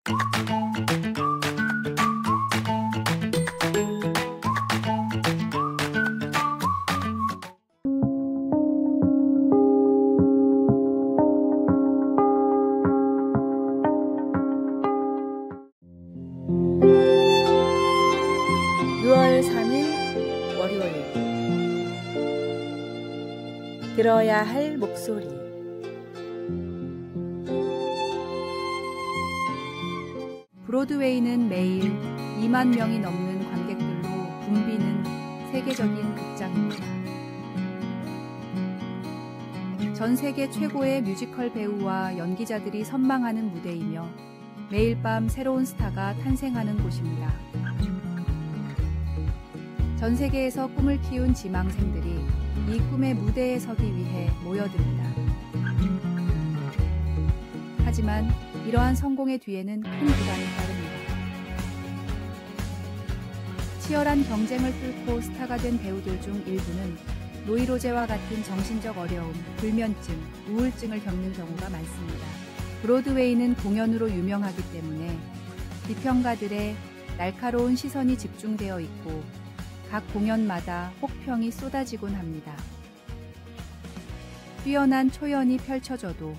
(6월 3일) 월요일. 들어야 할 목소리. 브로드웨이는 매일 2만 명이 넘는 관객들로 붐비는 세계적인 극장입니다. 전 세계 최고의 뮤지컬 배우와 연기자들이 선망하는 무대이며 매일 밤 새로운 스타가 탄생하는 곳입니다. 전 세계에서 꿈을 키운 지망생들이 이 꿈의 무대에 서기 위해 모여듭니다. 하지만 이러한 성공의 뒤에는 큰 부담이 따릅니다. 치열한 경쟁을 뚫고 스타가 된 배우들 중 일부는 노이로제와 같은 정신적 어려움, 불면증, 우울증을 겪는 경우가 많습니다. 브로드웨이는 공연으로 유명하기 때문에 비평가들의 날카로운 시선이 집중되어 있고 각 공연마다 혹평이 쏟아지곤 합니다. 뛰어난 초연이 펼쳐져도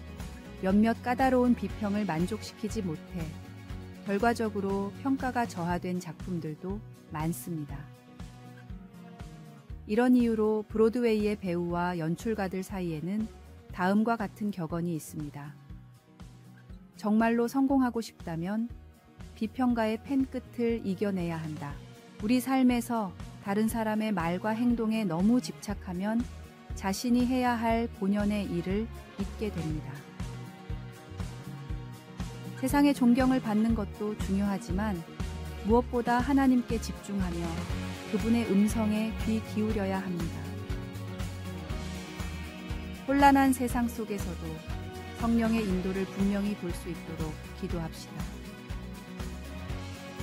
몇몇 까다로운 비평을 만족시키지 못해 결과적으로 평가가 저하된 작품들도 많습니다. 이런 이유로 브로드웨이의 배우와 연출가들 사이에는 다음과 같은 격언이 있습니다. 정말로 성공하고 싶다면 비평가의 펜 끝을 이겨내야 한다. 우리 삶에서 다른 사람의 말과 행동에 너무 집착하면 자신이 해야 할 본연의 일을 잊게 됩니다. 세상의 존경을 받는 것도 중요하지만 무엇보다 하나님께 집중하며 그분의 음성에 귀 기울여야 합니다. 혼란한 세상 속에서도 성령의 인도를 분명히 볼 수 있도록 기도합시다.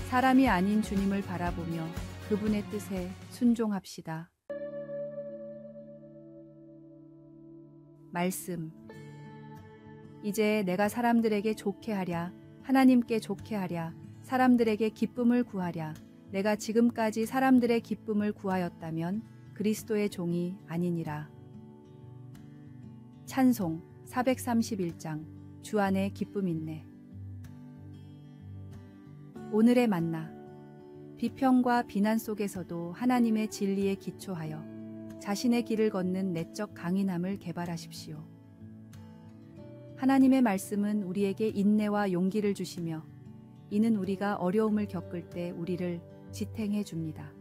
사람이 아닌 주님을 바라보며 그분의 뜻에 순종합시다. 말씀. 이제 내가 사람들에게 좋게 하랴, 하나님께 좋게 하랴, 사람들에게 기쁨을 구하랴. 내가 지금까지 사람들의 기쁨을 구하였다면 그리스도의 종이 아니니라. 찬송 431장. 주 안에 기쁨 있네. 오늘의 만나. 비평과 비난 속에서도 하나님의 진리에 기초하여 자신의 길을 걷는 내적 강인함을 개발하십시오. 하나님의 말씀은 우리에게 인내와 용기를 주시며 이는 우리가 어려움을 겪을 때 우리를 지탱해 줍니다.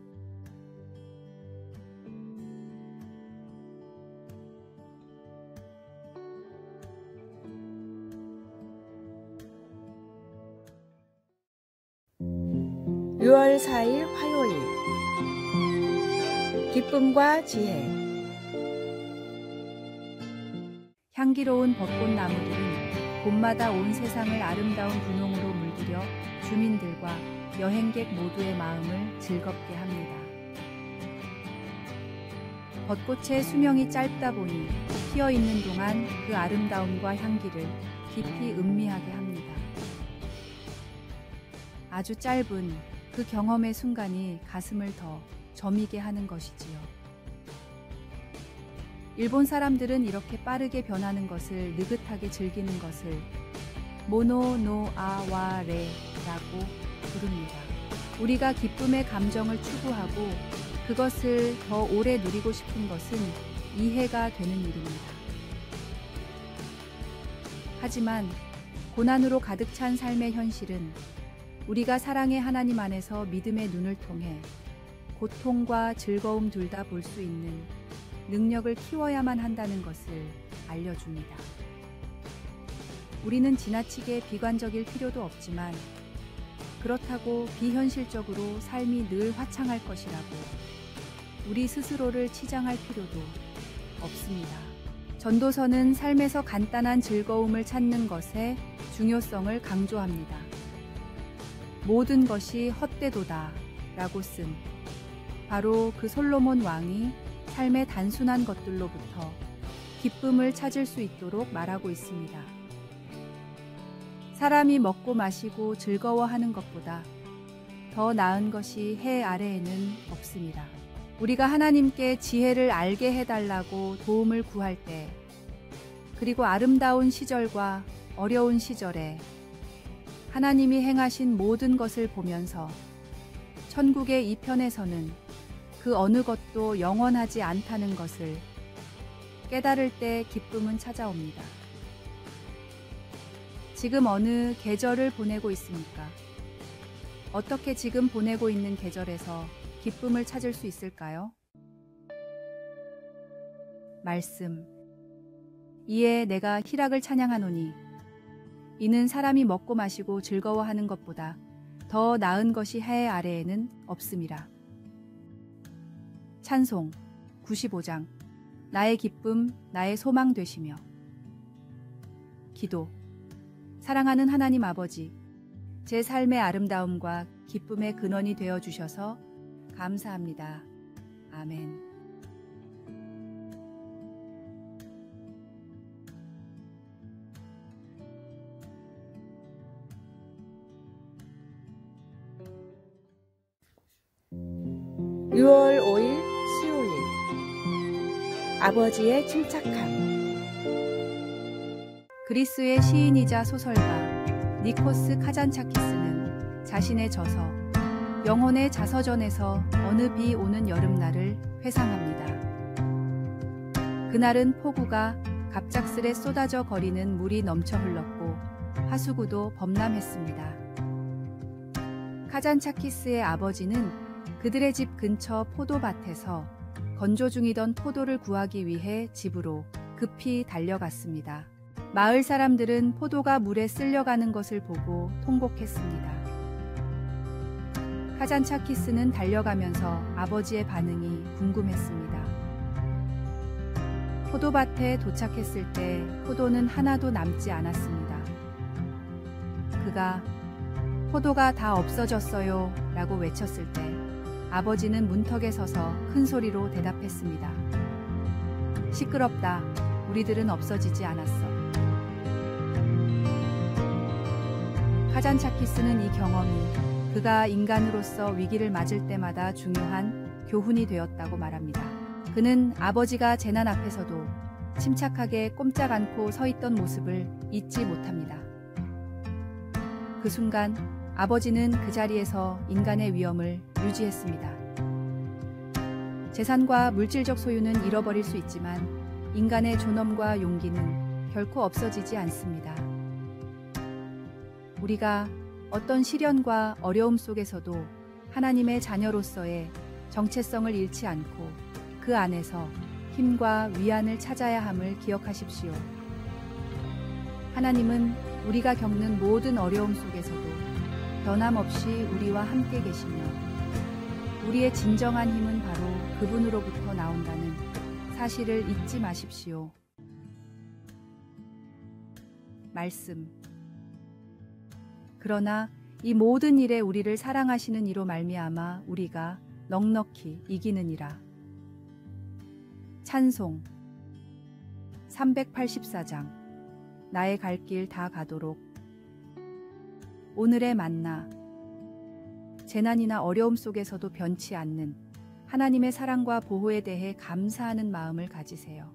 (6월 4일) 화요일. 기쁨과 지혜. 향기로운 벚꽃나무들은 봄마다 온 세상을 아름다운 분홍으로 물들여 주민들과 여행객 모두의 마음을 즐겁게 합니다. 벚꽃의 수명이 짧다 보니 피어있는 동안 그 아름다움과 향기를 깊이 음미하게 합니다. 아주 짧은 그 경험의 순간이 가슴을 더 저미게 하는 것이지요. 일본 사람들은 이렇게 빠르게 변하는 것을 느긋하게 즐기는 것을 모노노아와레라고 부릅니다. 우리가 기쁨의 감정을 추구하고 그것을 더 오래 누리고 싶은 것은 이해가 되는 일입니다. 하지만 고난으로 가득 찬 삶의 현실은 우리가 사랑의 하나님 안에서 믿음의 눈을 통해 고통과 즐거움 둘 다 볼 수 있는 능력을 키워야만 한다는 것을 알려줍니다. 우리는 지나치게 비관적일 필요도 없지만 그렇다고 비현실적으로 삶이 늘 화창할 것이라고 우리 스스로를 치장할 필요도 없습니다. 전도서는 삶에서 간단한 즐거움을 찾는 것의 중요성을 강조합니다. 모든 것이 헛되도다 라고 쓴 바로 그 솔로몬 왕이 삶의 단순한 것들로부터 기쁨을 찾을 수 있도록 말하고 있습니다. 사람이 먹고 마시고 즐거워하는 것보다 더 나은 것이 해 아래에는 없습니다. 우리가 하나님께 지혜를 알게 해달라고 도움을 구할 때, 그리고 아름다운 시절과 어려운 시절에 하나님이 행하신 모든 것을 보면서 천국의 이편에서는 그 어느 것도 영원하지 않다는 것을 깨달을 때 기쁨은 찾아옵니다. 지금 어느 계절을 보내고 있습니까? 어떻게 지금 보내고 있는 계절에서 기쁨을 찾을 수 있을까요? 말씀. 이에 내가 희락을 찬양하노니 이는 사람이 먹고 마시고 즐거워하는 것보다 더 나은 것이 해 아래에는 없음이라. 찬송 95장. 나의 기쁨, 나의 소망 되시며. 기도. 사랑하는 하나님 아버지, 제 삶의 아름다움과 기쁨의 근원이 되어 주셔서 감사합니다. 아멘. (6월 5일) 수요일. 아버지의 침착함. 그리스의 시인이자 소설가 니코스 카잔차키스는 자신의 저서 영혼의 자서전에서 어느 비 오는 여름날을 회상합니다. 그날은 폭우가 갑작스레 쏟아져 거리는 물이 넘쳐 흘렀고 하수구도 범람했습니다. 카잔차키스의 아버지는 그들의 집 근처 포도밭에서 건조 중이던 포도를 구하기 위해 집으로 급히 달려갔습니다. 마을 사람들은 포도가 물에 쓸려가는 것을 보고 통곡했습니다. 카잔차키스는 달려가면서 아버지의 반응이 궁금했습니다. 포도밭에 도착했을 때 포도는 하나도 남지 않았습니다. 그가 포도가 다 없어졌어요 라고 외쳤을 때 아버지는 문턱에 서서 큰 소리로 대답했습니다. 시끄럽다. 우리들은 없어지지 않았어. 카잔차키스는 이 경험이 그가 인간으로서 위기를 맞을 때마다 중요한 교훈이 되었다고 말합니다. 그는 아버지가 재난 앞에서도 침착하게 꼼짝 않고 서 있던 모습을 잊지 못합니다. 그 순간 아버지는 그 자리에서 인간의 위엄을 유지했습니다. 재산과 물질적 소유는 잃어버릴 수 있지만 인간의 존엄과 용기는 결코 없어지지 않습니다. 우리가 어떤 시련과 어려움 속에서도 하나님의 자녀로서의 정체성을 잃지 않고 그 안에서 힘과 위안을 찾아야 함을 기억하십시오. 하나님은 우리가 겪는 모든 어려움 속에서도 변함없이 우리와 함께 계시며 우리의 진정한 힘은 바로 그분으로부터 나온다는 사실을 잊지 마십시오. 말씀. 그러나 이 모든 일에 우리를 사랑하시는 이로 말미암아 우리가 넉넉히 이기느니라. 찬송 384장. 나의 갈 길 다 가도록. 오늘의 만나. 재난이나 어려움 속에서도 변치 않는 하나님의 사랑과 보호에 대해 감사하는 마음을 가지세요.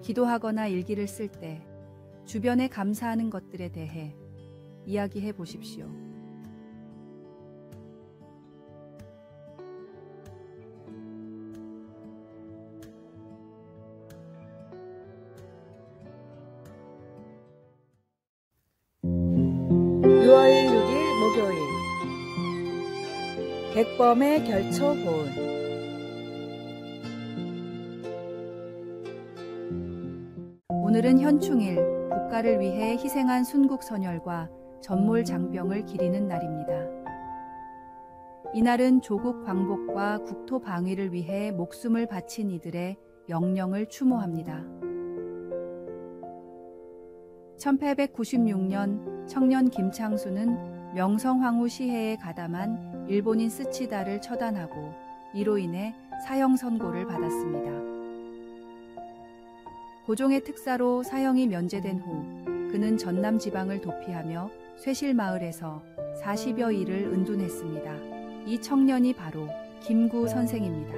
기도하거나 일기를 쓸 때 주변에 감사하는 것들에 대해 이야기해 보십시오. (6월 6일) 목요일. 객범의 결초본. 오늘은 현충일, 국가를 위해 희생한 순국선열과 전몰장병을 기리는 날입니다. 이날은 조국 광복과 국토 방위를 위해 목숨을 바친 이들의 영령을 추모합니다. 1896년 청년 김창수는 명성황후 시해에 가담한 일본인 스치다를 처단하고 이로 인해 사형 선고를 받았습니다. 고종의 특사로 사형이 면제된 후 그는 전남 지방을 도피하며 쇠실마을에서 40여 일을 은둔했습니다. 이 청년이 바로 김구 선생입니다.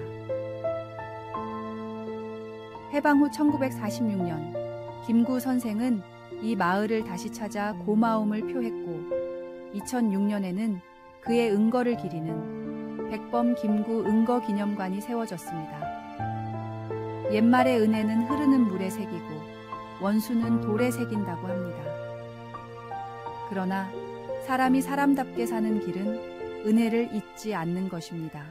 해방 후 1946년 김구 선생은 이 마을을 다시 찾아 고마움을 표했고 2006년에는 그의 은거를 기리는 백범 김구 은거 기념관이 세워졌습니다. 옛말의 은혜는 흐르는 물에 새기고 원수는 돌에 새긴다고 합니다. 그러나 사람이 사람답게 사는 길은 은혜를 잊지 않는 것입니다.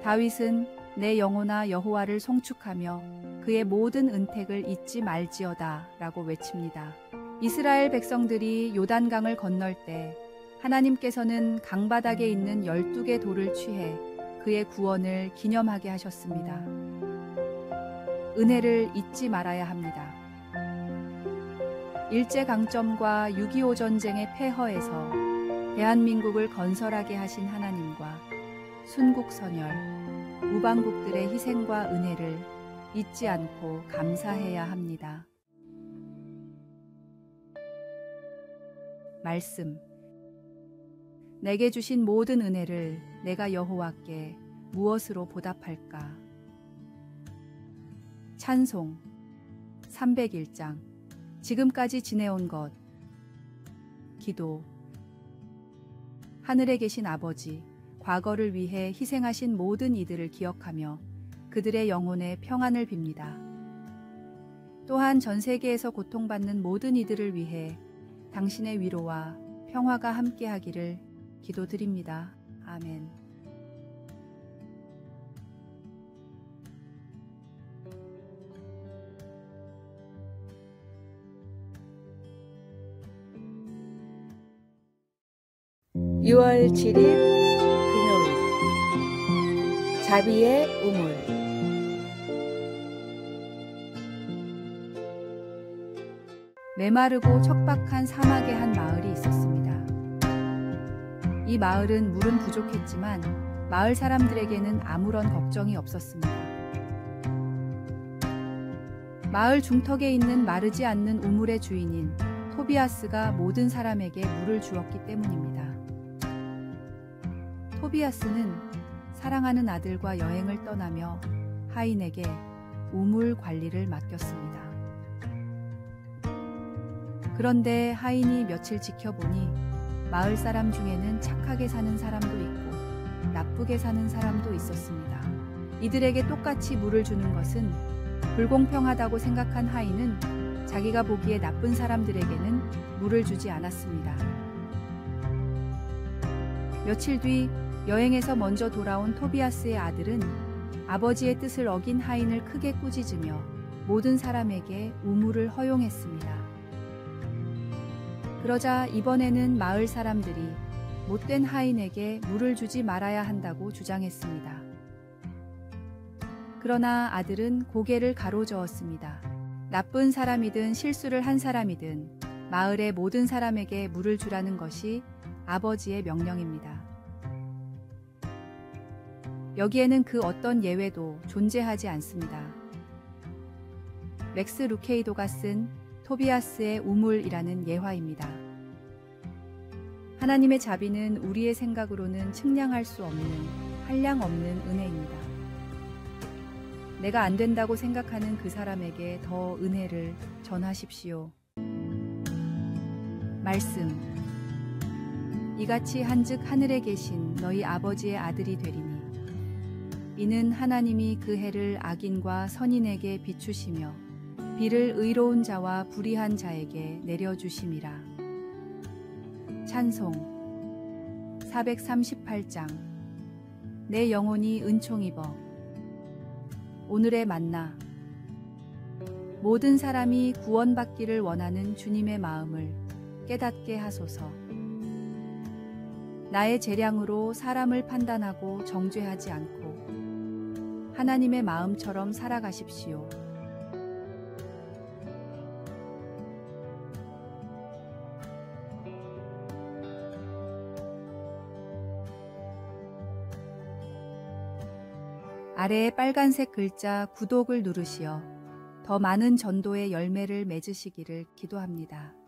다윗은 내 영혼아 여호와를 송축하며 그의 모든 은택을 잊지 말지어다 라고 외칩니다. 이스라엘 백성들이 요단강을 건널 때 하나님께서는 강바닥에 있는 12개 돌을 취해 그의 구원을 기념하게 하셨습니다. 은혜를 잊지 말아야 합니다. 일제강점과 6.25 전쟁의 폐허에서 대한민국을 건설하게 하신 하나님과 순국선열, 우방국들의 희생과 은혜를 잊지 않고 감사해야 합니다. 말씀. 내게 주신 모든 은혜를 내가 여호와께 무엇으로 보답할까? 찬송 301장. 지금까지 지내온 것. 기도. 하늘에 계신 아버지, 과거를 위해 희생하신 모든 이들을 기억하며 그들의 영혼에 평안을 빕니다. 또한 전 세계에서 고통받는 모든 이들을 위해 당신의 위로와 평화가 함께하기를 기도드립니다. 아멘. (6월 7일) 금요일 자비의 우물. 메마르고 척박한 사막의 한 마을이 있었습니다. 이 마을은 물은 부족했지만 마을 사람들에게는 아무런 걱정이 없었습니다. 마을 중턱에 있는 마르지 않는 우물의 주인인 토비아스가 모든 사람에게 물을 주었기 때문입니다. 토비아스는 사랑하는 아들과 여행을 떠나며 하인에게 우물 관리를 맡겼습니다. 그런데 하인이 며칠 지켜보니 마을 사람 중에는 착하게 사는 사람도 있고 나쁘게 사는 사람도 있었습니다. 이들에게 똑같이 물을 주는 것은 불공평하다고 생각한 하인은 자기가 보기에 나쁜 사람들에게는 물을 주지 않았습니다. 며칠 뒤 여행에서 먼저 돌아온 토비아스의 아들은 아버지의 뜻을 어긴 하인을 크게 꾸짖으며 모든 사람에게 우물을 허용했습니다. 그러자 이번에는 마을 사람들이 못된 하인에게 물을 주지 말아야 한다고 주장했습니다. 그러나 아들은 고개를 가로저었습니다. 나쁜 사람이든 실수를 한 사람이든 마을의 모든 사람에게 물을 주라는 것이 아버지의 명령입니다. 여기에는 그 어떤 예외도 존재하지 않습니다. 맥스 루케이도가 쓴 토비아스의 우물이라는 예화입니다. 하나님의 자비는 우리의 생각으로는 측량할 수 없는 한량없는 은혜입니다. 내가 안 된다고 생각하는 그 사람에게 더 은혜를 전하십시오. 말씀. 이같이 한즉 하늘에 계신 너희 아버지의 아들이 되리니 이는 하나님이 그 해를 악인과 선인에게 비추시며 비를 의로운 자와 불의한 자에게 내려주심이라. 찬송 438장. 내 영혼이 은총 입어. 오늘의 만나. 모든 사람이 구원받기를 원하는 주님의 마음을 깨닫게 하소서. 나의 재량으로 사람을 판단하고 정죄하지 않고 하나님의 마음처럼 살아가십시오. 아래에 빨간색 글자 구독을 누르시어 더 많은 전도의 열매를 맺으시기를 기도합니다.